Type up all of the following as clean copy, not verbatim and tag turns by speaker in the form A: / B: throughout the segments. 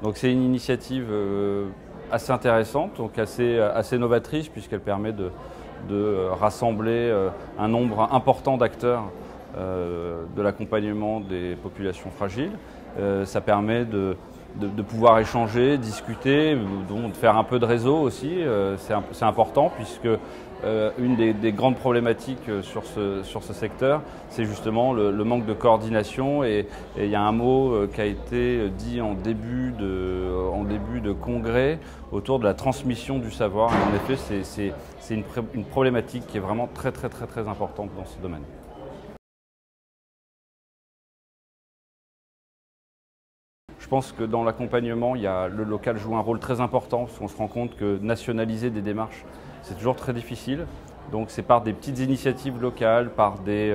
A: Donc c'est une initiative assez intéressante, donc assez novatrice, puisqu'elle permet de rassembler un nombre important d'acteurs de l'accompagnement des populations fragiles. Ça permet de pouvoir échanger, discuter, de faire un peu de réseau aussi. C'est important, puisque une des grandes problématiques sur ce secteur, c'est justement le manque de coordination, et il y a un mot qui a été dit en début de congrès autour de la transmission du savoir. Et en effet, c'est une problématique qui est vraiment très importante dans ce domaine. Je pense que dans l'accompagnement, le local joue un rôle très important, parce qu'on se rend compte que nationaliser des démarches, c'est toujours très difficile. Donc c'est par des petites initiatives locales, par des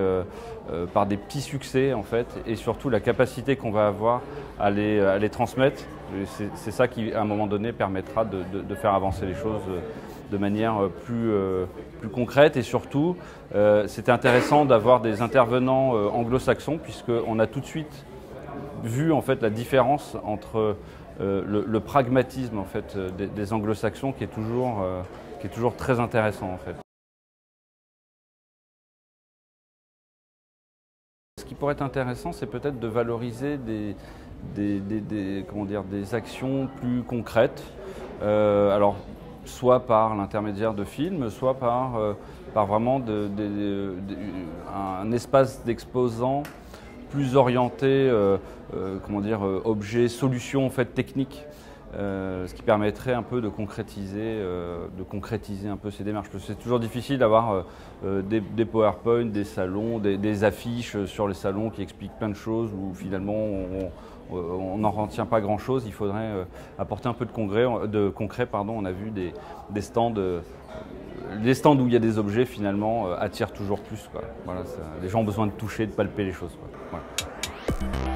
A: petits succès en fait, et surtout la capacité qu'on va avoir à les transmettre. C'est ça qui, à un moment donné, permettra de faire avancer les choses de manière plus concrète. Et surtout, c'était intéressant d'avoir des intervenants anglo-saxons, puisqu'on a tout de suite vu en fait la différence entre le pragmatisme en fait des anglo-saxons, qui est toujours très intéressant en fait. Ce qui pourrait être intéressant, c'est peut-être de valoriser des actions plus concrètes, alors soit par l'intermédiaire de films, soit par vraiment un espace d'exposants plus orienté, objet, solution en fait technique, ce qui permettrait un peu de concrétiser un peu ces démarches. Parce que c'est toujours difficile d'avoir des PowerPoint, des salons, des affiches sur les salons qui expliquent plein de choses où finalement on n'en retient pas grand-chose. Il faudrait apporter un peu de concret. On a vu des stands. Les stands où il y a des objets, finalement, attirent toujours plus, quoi. Voilà, les gens ont besoin de toucher, de palper les choses, quoi. Voilà.